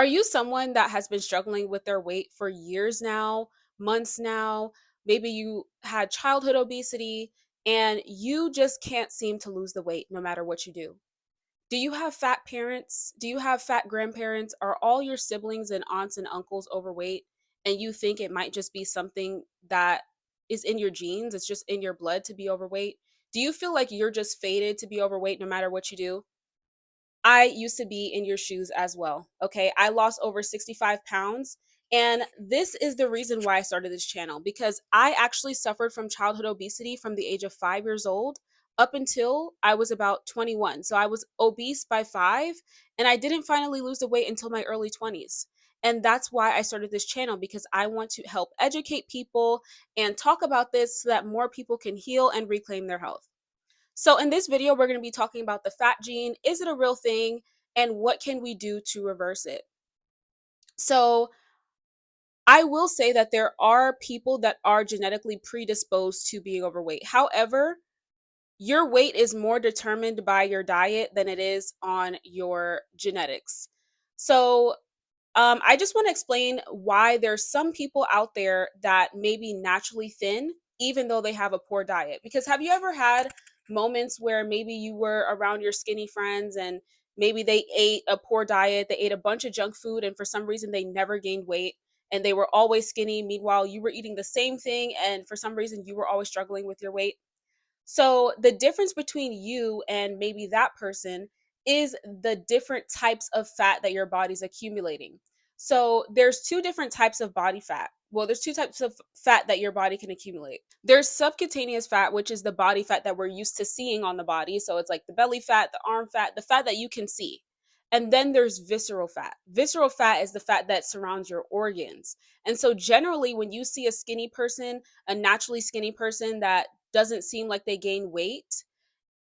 Are you someone that has been struggling with their weight for years now, months now? Maybe you had childhood obesity and you just can't seem to lose the weight no matter what you do. Do you have fat parents? Do you have fat grandparents? Are all your siblings and aunts and uncles overweight and you think it might just be something that is in your genes? It's just in your blood to be overweight? Do you feel like you're just fated to be overweight no matter what you do? I used to be in your shoes as well. Okay. I lost over 65 pounds. And this is the reason why I started this channel because I actually suffered from childhood obesity from the age of 5 years old up until I was about 21. So I was obese by 5, and I didn't finally lose the weight until my early 20s. And that's why I started this channel because I want to help educate people and talk about this so that more people can heal and reclaim their health. So in this video, we're going to be talking about the fat gene. Is it a real thing? And what can we do to reverse it? So I will say that there are people that are genetically predisposed to being overweight. However, your weight is more determined by your diet than it is on your genetics. So I just want to explain why there's some people out there that may be naturally thin, even though they have a poor diet. Because have you ever had moments where maybe you were around your skinny friends and maybe they ate a poor diet, they ate a bunch of junk food, and for some reason they never gained weight and they were always skinny? Meanwhile, you were eating the same thing and for some reason you were always struggling with your weight. So the difference between you and maybe that person is the different types of fat that your body's accumulating. So there's two different types of body fat. Well, there's two types of fat that your body can accumulate. There's subcutaneous fat, which is the body fat that we're used to seeing on the body. So it's like the belly fat, the arm fat, the fat that you can see. And then there's visceral fat. Visceral fat is the fat that surrounds your organs. And so generally when you see a skinny person, a naturally skinny person that doesn't seem like they gain weight,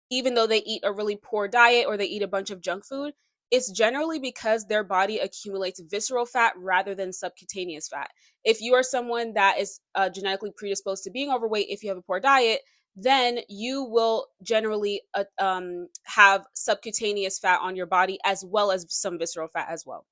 even though they eat a really poor diet or they eat a bunch of junk food, it's generally because their body accumulates visceral fat rather than subcutaneous fat. If you are someone that is genetically predisposed to being overweight, if you have a poor diet, then you will generally have subcutaneous fat on your body as well as some visceral fat as well.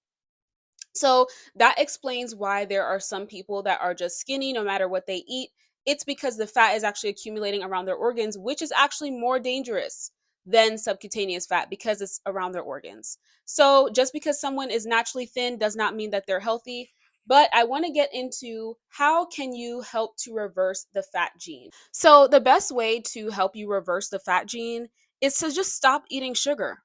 So that explains why there are some people that are just skinny no matter what they eat. It's because the fat is actually accumulating around their organs, which is actually more dangerous than subcutaneous fat because it's around their organs. So just because someone is naturally thin does not mean that they're healthy. But I want to get into how can you help to reverse the fat gene. So the best way to help you reverse the fat gene is to just stop eating sugar.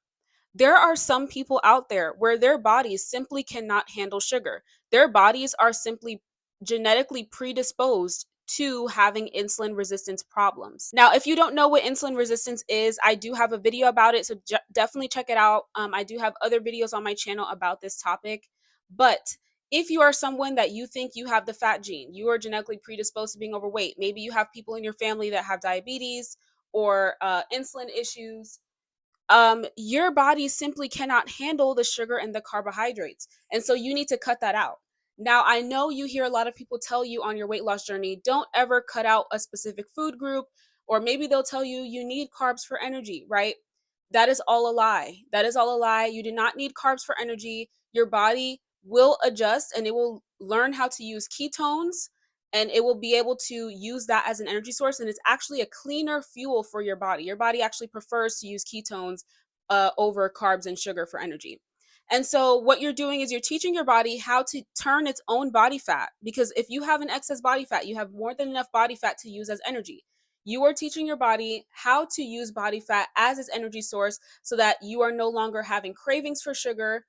There are some people out there where their bodies simply cannot handle sugar. Their bodies are simply genetically predisposed to having insulin resistance problems. Now, if you don't know what insulin resistance is, I do have a video about it, so definitely check it out. I do have other videos on my channel about this topic. But if you are someone that you think you have the fat gene, you are genetically predisposed to being overweight, maybe you have people in your family that have diabetes or insulin issues, your body simply cannot handle the sugar and the carbohydrates. And so you need to cut that out. Now, I know you hear a lot of people tell you on your weight loss journey, don't ever cut out a specific food group, or maybe they'll tell you you need carbs for energy, right? That is all a lie. That is all a lie. You do not need carbs for energy. Your body will adjust and it will learn how to use ketones and it will be able to use that as an energy source. And it's actually a cleaner fuel for your body. Your body actually prefers to use ketones over carbs and sugar for energy. And so what you're doing is you're teaching your body how to turn its own body fat, because if you have an excess body fat, you have more than enough body fat to use as energy. You are teaching your body how to use body fat as its energy source so that you are no longer having cravings for sugar.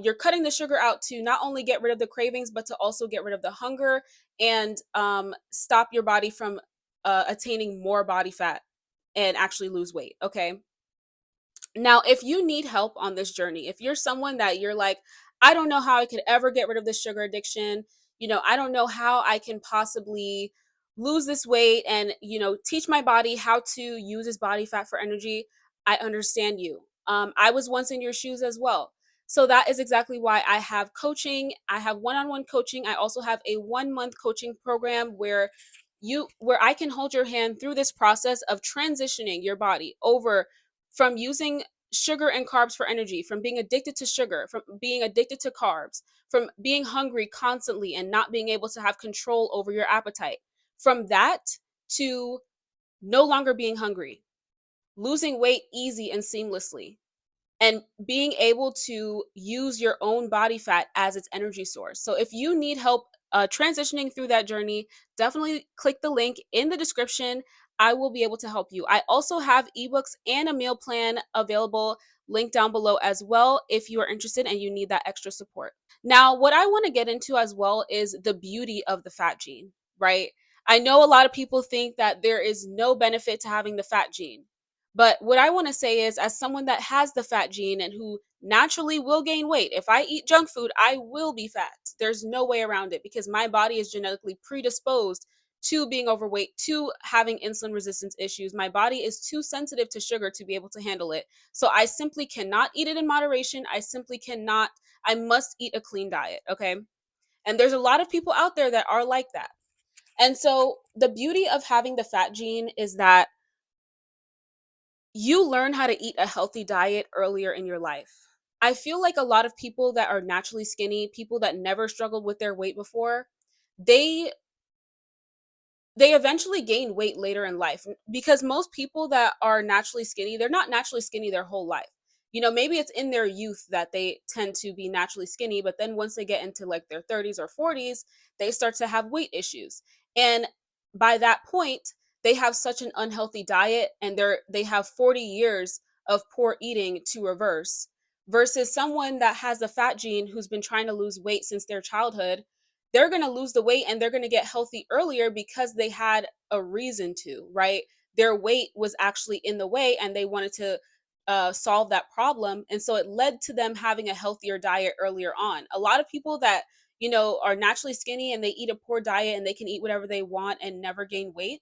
You're cutting the sugar out to not only get rid of the cravings, but to also get rid of the hunger and stop your body from attaining more body fat and actually lose weight. Okay. Now, if you need help on this journey, if you're someone that you're like, I don't know how I could ever get rid of this sugar addiction, I don't know how I can possibly lose this weight and, teach my body how to use this body fat for energy, I understand you. I was once in your shoes as well. So that is exactly why I have coaching. I have one-on-one coaching. I also have a 1 month coaching program where I can hold your hand through this process of transitioning your body over from using sugar and carbs for energy, from being addicted to sugar, from being addicted to carbs, from being hungry constantly and not being able to have control over your appetite, from that to no longer being hungry, losing weight easy and seamlessly, and being able to use your own body fat as its energy source. So if you need help transitioning through that journey, definitely click the link in the description. I will be able to help you. I also have ebooks and a meal plan available, linked down below as well, if you are interested and you need that extra support. Now, what I want to get into as well is the beauty of the fat gene, right? I know a lot of people think that there is no benefit to having the fat gene. But what I want to say is, as someone that has the fat gene and who naturally will gain weight, if I eat junk food, I will be fat. There's no way around it because my body is genetically predisposed to being overweight, to having insulin resistance issues. My body is too sensitive to sugar to be able to handle it. So I simply cannot eat it in moderation. I simply cannot, I must eat a clean diet. Okay. And there's a lot of people out there that are like that. And so the beauty of having the fat gene is that you learn how to eat a healthy diet earlier in your life. I feel like a lot of people that are naturally skinny, people that never struggled with their weight before, they they eventually gain weight later in life because most people that are naturally skinny, they're not naturally skinny their whole life. You know, maybe it's in their youth that they tend to be naturally skinny, but then once they get into like their 30s or 40s, they start to have weight issues. And by that point, they have such an unhealthy diet and they have 40 years of poor eating to reverse versus someone that has the fat gene who's been trying to lose weight since their childhood. They're going to lose the weight and they're going to get healthy earlier because they had a reason to, right? Their weight was actually in the way and they wanted to solve that problem. And so it led to them having a healthier diet earlier on. A lot of people that, you know, are naturally skinny and they eat a poor diet and they can eat whatever they want and never gain weight,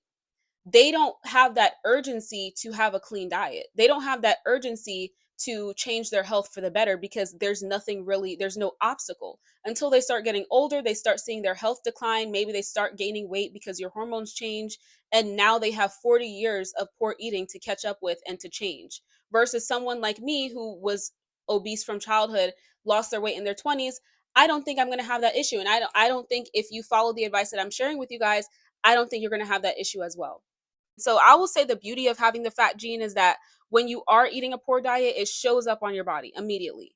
they don't have that urgency to have a clean diet. They don't have that urgency to change their health for the better because there's nothing really, there's no obstacle. Until they start getting older, they start seeing their health decline. Maybe they start gaining weight because your hormones change. And now they have 40 years of poor eating to catch up with and to change. Versus someone like me who was obese from childhood, lost their weight in their 20s. I don't think I'm going to have that issue. And I don't think if you follow the advice that I'm sharing with you guys, I don't think you're going to have that issue as well. So I will say the beauty of having the fat gene is that when you are eating a poor diet, it shows up on your body immediately,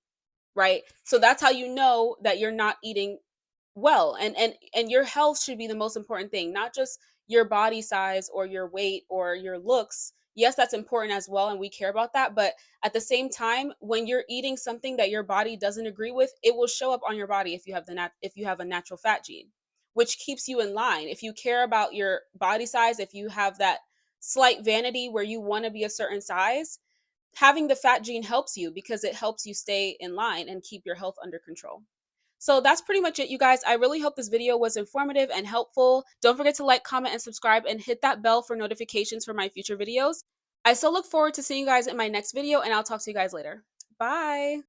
right? So that's how you know that you're not eating well. And your health should be the most important thing, not just your body size or your weight or your looks. Yes, that's important as well and we care about that, but at the same time, when you're eating something that your body doesn't agree with, it will show up on your body if you have if you have a natural fat gene, which keeps you in line. If you care about your body size, if you have that slight vanity where you want to be a certain size, having the fat gene helps you because it helps you stay in line and keep your health under control. So that's pretty much it, you guys. I really hope this video was informative and helpful. Don't forget to like, comment, and subscribe, and hit that bell for notifications for my future videos. I still look forward to seeing you guys in my next video, and I'll talk to you guys later. Bye.